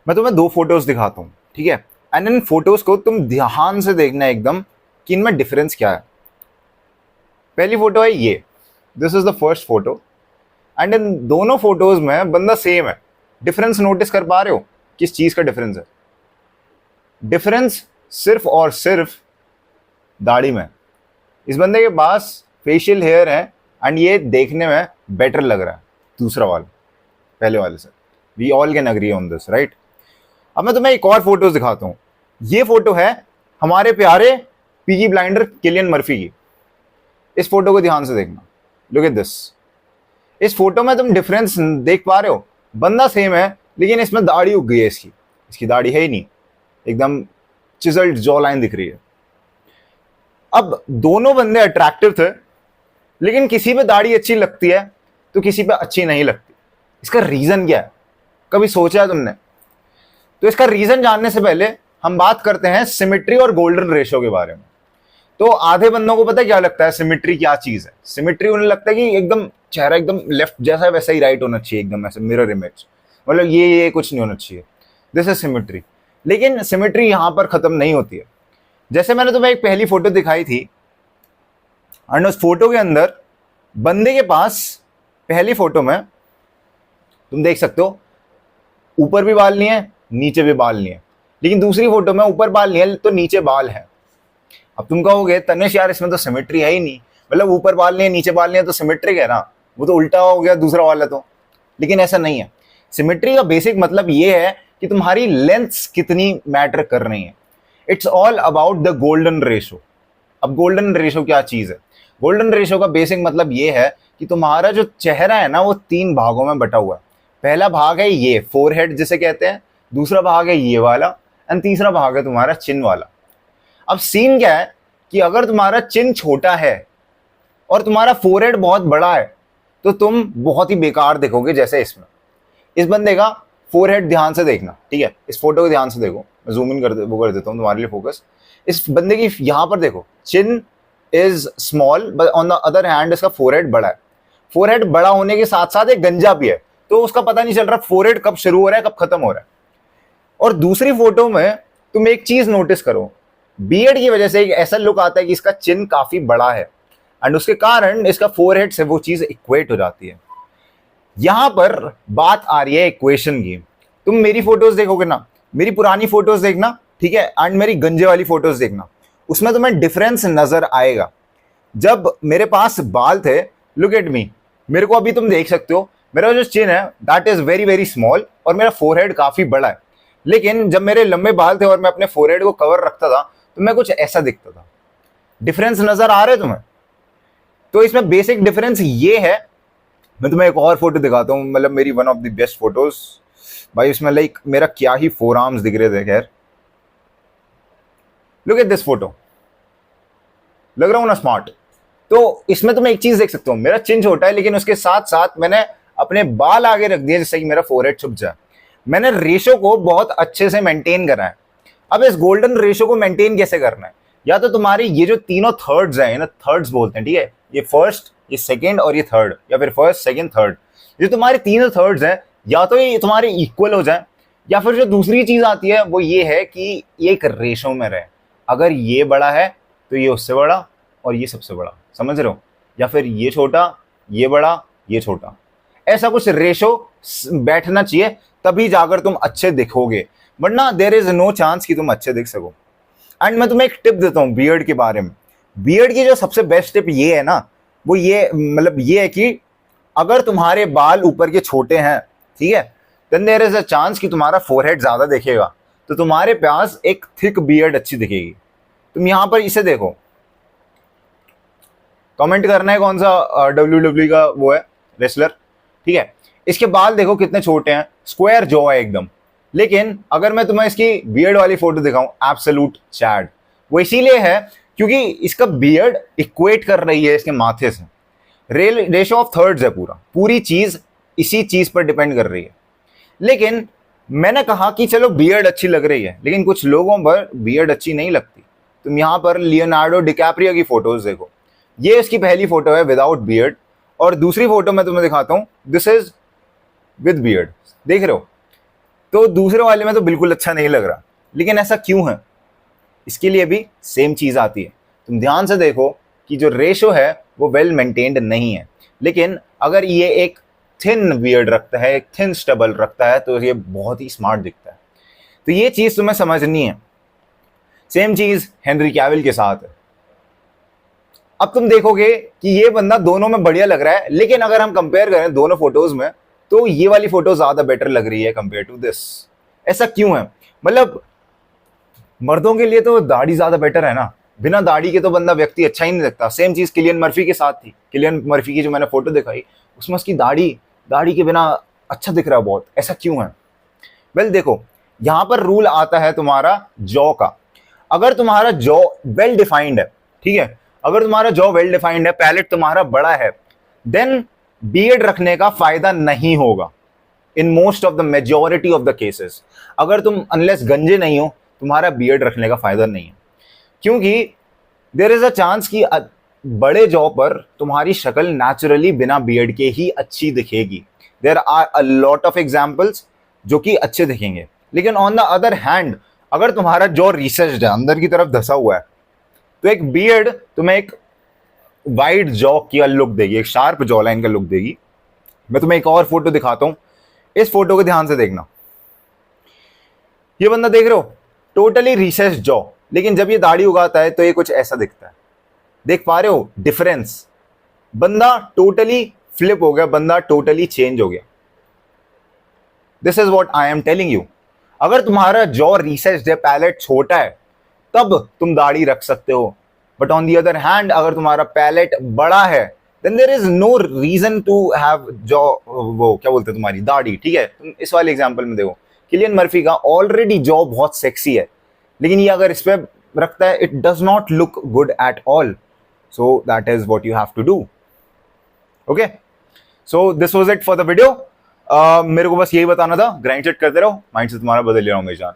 मैं तुम्हें दो फोटोज दिखाता हूँ, ठीक है, एंड इन फोटोज को तुम ध्यान से देखना एकदम कि इनमें डिफरेंस क्या है। पहली फोटो है ये, this is the first photo, and in दोनों फोटोज में बंदा सेम है। डिफरेंस नोटिस कर पा रहे हो किस चीज का डिफरेंस है? डिफरेंस सिर्फ और सिर्फ दाढ़ी में। इस बंदे के पास फेशियल हेयर है एंड ये देखने में बेटर लग रहा है दूसरा वाला पहले वाले से। We all can agree on this, right? अब मैं तुम्हें एक और फोटोज दिखाता हूं। ये फोटो है हमारे प्यारे पीकी ब्लाइंडर किलियन मर्फी की। इस फोटो को ध्यान से देखना, लुक एट दिस। इस फोटो में तुम डिफरेंस देख पा रहे हो? बंदा सेम है लेकिन इसमें दाढ़ी उग गई है, इसकी दाढ़ी है ही नहीं, एकदम चिजल्ड जॉ लाइन दिख रही है। अब दोनों बंदे अट्रैक्टिव थे, लेकिन किसी पे दाढ़ी अच्छी लगती है तो किसी पे अच्छी नहीं लगती। इसका रीजन क्या है, कभी सोचा है तुमने? तो इसका रीजन जानने से पहले हम बात करते हैं सिमेट्री और गोल्डन रेशो के बारे में। तो आधे बंदों को पता है क्या लगता है सिमेट्री क्या चीज है? सिमेट्री उन्हें लगता है कि एकदम चेहरा एकदम लेफ्ट जैसा है वैसा ही राइट होना चाहिए, एकदम ऐसे मिरर इमेज, मतलब ये कुछ नहीं होना चाहिए। This is symmetry. लेकिन सिमेट्री यहां पर खत्म नहीं होती है। जैसे मैंने तुम्हें एक पहली फोटो दिखाई थी, एंड उस फोटो के अंदर बंदे के पास पहली फोटो में तुम देख सकते हो ऊपर भी बाल नहीं है, नीचे भी बाल नहीं है, लेकिन दूसरी फोटो में ऊपर बाल नहीं है तो नीचे बाल है। अब तुम कहोगे तनेश यार इसमें तो सिमेट्री है ही नहीं, मतलब ऊपर बाल नहीं है नीचे बाल नहीं है तो सिमेट्रिक है ना, वो तो उल्टा हो गया दूसरा वाला तो। लेकिन ऐसा नहीं है। सिमेट्री का बेसिक मतलब ये है कि तुम्हारी लेंथ्स कितनी मैटर कर रही है। It's all about the golden ratio. अब गोल्डन रेशो क्या चीज है? गोल्डन रेशो का बेसिक मतलब ये है कि तुम्हारा जो चेहरा है ना वो तीन भागों में बटा हुआ है। पहला भाग है ये फोरहेड जिसे कहते हैं, दूसरा भाग है ये वाला, एंड तीसरा भाग है तुम्हारा चिन वाला। अब सीन क्या है कि अगर तुम्हारा चिन छोटा है और तुम्हारा फोरहेड बहुत बड़ा है तो तुम बहुत ही बेकार दिखोगे। जैसे इसमें इस बंदे का फोरहेड ध्यान से देखना, ठीक है, इस फोटो को ध्यान से देखो, मैं जूम इन कर देता हूँ तुम्हारे लिए फोकस। इस बंदे की यहां पर देखो, chin is small but on the other hand इसका फोरहेड बड़ा है। फोरहेड बड़ा होने के साथ साथ एक गंजा भी है, तो उसका पता नहीं चल रहा फोरहेड कब शुरू हो रहा है कब खत्म हो रहा है। और दूसरी फोटो में तुम एक चीज नोटिस करो, बियर्ड की वजह से एक ऐसा लुक आता है कि इसका चिन काफी बड़ा है एंड उसके कारण इसका फोरहेड से वो चीज इक्वेट हो जाती है। यहां पर बात आ रही है इक्वेशन की। तुम मेरी फोटोज देखोगे ना, मेरी पुरानी फोटोज देखना, ठीक है, एंड मेरी गंजे वाली फोटोज देखना, उसमें तुम्हें डिफरेंस नजर आएगा। जब मेरे पास बाल थे, लुक एट मी, मेरे को अभी तुम देख सकते हो मेरा जो चिन है that is very very small और मेरा फोरहेड काफी बड़ा है। लेकिन जब मेरे लंबे बाल थे और मैं अपने फोरहेड को कवर रखता था तो मैं कुछ ऐसा दिखता था। डिफरेंस नजर आ रहे तुम्हें? तो इसमें बेसिक डिफरेंस ये है। मैं तुम्हें एक और फोटो दिखाता हूँ, मतलब मेरी one of the best photos भाई, उसमें लाइक मेरा क्या ही फोर आर्म्स दिख रहे थे। खैर, लुक एट दिस फोटो, लग रहा हूं ना स्मार्ट? तो इसमें तुम एक चीज देख सकते हो, मेरा चिन छोटा है लेकिन उसके साथ साथ मैंने अपने बाल आगे रख दिए जिससे कि मेरा फोरहेड छुप जाए। मैंने रेशो को बहुत अच्छे से मेंटेन करा है। अब इस गोल्डन रेशो को मेंटेन कैसे करना है? या तो तुम्हारी ये जो तीनों थर्ड्स हैं ना, थर्ड्स बोलते हैं, ठीक है, ये फर्स्ट, ये सेकंड और ये थर्ड, या फिर फर्स्ट सेकंड थर्ड, ये तुम्हारे तीनों थर्ड्स हैं, या तो ये तुम्हारे इक्वल हो जाए, या फिर जो दूसरी चीज आती है वो ये है कि ये एक रेशो में रहे। अगर ये बड़ा है तो ये उससे बड़ा और ये सबसे बड़ा, समझ रहे हो? या फिर ये छोटा, ये बड़ा, ये छोटा, ऐसा कुछ रेशो बैठना चाहिए, तभी जाकर तुम अच्छे दिखोगे, वरना देयर इज नो चांस कि तुम अच्छे दिख सको। एंड मैं तुम्हें एक टिप देता हूँ बियर्ड के बारे में। बियर्ड की जो सबसे बेस्ट टिप ये है ना, वो ये मतलब ये है कि अगर तुम्हारे बाल ऊपर के छोटे हैं, ठीक है, then there is a chance कि तुम्हारा फोरहेड ज्यादा दिखेगा, तो तुम्हारे पास एक थिक बियर्ड अच्छी दिखेगी। तुम यहां पर इसे देखो, कमेंट करना है कौन सा WWE का वो है रेसलर, ठीक है, इसके बाल देखो कितने छोटे हैं, स्क्वायर जॉ है एकदम। लेकिन अगर मैं तुम्हें इसकी बियर्ड वाली फोटो दिखाऊं, एब्सोल्यूट चैड। वो इसीलिए है क्योंकि इसका बियर्ड इक्वेट कर रही है इसके माथे से। रेशो ऑफ थर्ड्स है, पूरी चीज इसी चीज पर डिपेंड कर रही है। लेकिन मैंने कहा कि चलो बियर्ड अच्छी लग रही है, लेकिन कुछ लोगों पर बियर्ड अच्छी नहीं लगती। तुम यहां पर लियोनार्डो डिकैप्रियो की फोटोज देखो, ये इसकी पहली फोटो है विदाउट बियर्ड, और दूसरी फोटो मैं तुम्हें दिखाता हूं, दिस इज विद बियर्ड। देख रहे हो, तो दूसरे वाले में तो बिल्कुल अच्छा नहीं लग रहा। लेकिन ऐसा क्यों है? इसके लिए भी सेम चीज आती है। तुम ध्यान से देखो कि जो रेशो है वो वेल मेंटेन्ड नहीं है। लेकिन अगर ये एक थिन बियर्ड रखता है, एक थिन स्टबल रखता है, तो ये बहुत ही स्मार्ट दिखता है। तो ये चीज तुम्हें समझनी है। सेम चीज हेनरी कैविल के साथ है। अब तुम देखोगे कि ये बंदा दोनों में बढ़िया लग रहा है, लेकिन अगर हम कंपेयर करें दोनों फोटोज में तो ये वाली फोटो ज्यादा बेटर लग रही है कंपेयर टू दिस। ऐसा क्यों है? मतलब मर्दों के लिए तो दाढ़ी ज्यादा बेटर है ना, बिना दाढ़ी के तो बंदा व्यक्ति अच्छा ही नहीं लगता। सेम चीज किलियन मर्फी के साथ थी। किलियन मर्फी की जो मैंने फोटो दिखाई उसमें उसकी दाढ़ी के बिना अच्छा दिख रहा है बहुत। ऐसा क्यों है? वेल देखो, यहां पर रूल आता है तुम्हारा जॉ का। अगर तुम्हारा जॉ वेल डिफाइंड है, ठीक है, अगर तुम्हारा जॉ वेल डिफाइंड है, पैलेट तुम्हारा बड़ा है, देन बियर्ड रखने का फायदा नहीं होगा in most of the majority of the cases. अगर तुम अनलेस गंजे नहीं हो, तुम्हारा बियर्ड रखने का फायदा नहीं है, क्योंकि देयर इज अ चांस कि बड़े जॉ पर तुम्हारी शक्ल नेचुरली बिना बियर्ड के ही अच्छी दिखेगी। There are a lot of examples जो कि अच्छे दिखेंगे। लेकिन ऑन द अदर हैंड, अगर तुम्हारा जॉ रिसेस्ड है, अंदर की तरफ धसा हुआ है, तो एक बियर्ड तुम्हें एक वाइड जॉ की लुक देगी, एक शार्प जॉ लाइन का लुक देगी। मैं तुम्हें एक और फोटो दिखाता हूं। इस फोटो को ध्यान से देखना। ये बंदा देख रहे हो, टोटली रिसेस्ड जॉ, लेकिन जब ये दाढ़ी उगाता है तो ये कुछ ऐसा दिखता है। देख पा रहे हो डिफरेंस? बंदा टोटली फ्लिप हो गया, बंदा टोटली चेंज हो गया। This is what I am telling you. अगर तुम्हारा जॉ रिसेस्ड है, पैलेट छोटा है, तब तुम दाढ़ी रख सकते हो। But on the other hand, अगर तुम्हारा पैलेट बड़ा है, then there is no reason to have jaw, वो क्या बोलते हैं, तुम्हारी दाढ़ी। ठीक है, तुम इस वाले एग्जांपल में देखो, किलियन मर्फी का ऑलरेडी जॉ बहुत सेक्सी है, लेकिन ये अगर इस पे रखता है, it does not look good at all. So that is what you have to do. Okay, so this was it for the video. मेरे को बस यही बताना था, ग्राइंड सेट करते रहो, माइंड से तुम्हारा बदल ले रहा हूँ मैं जान।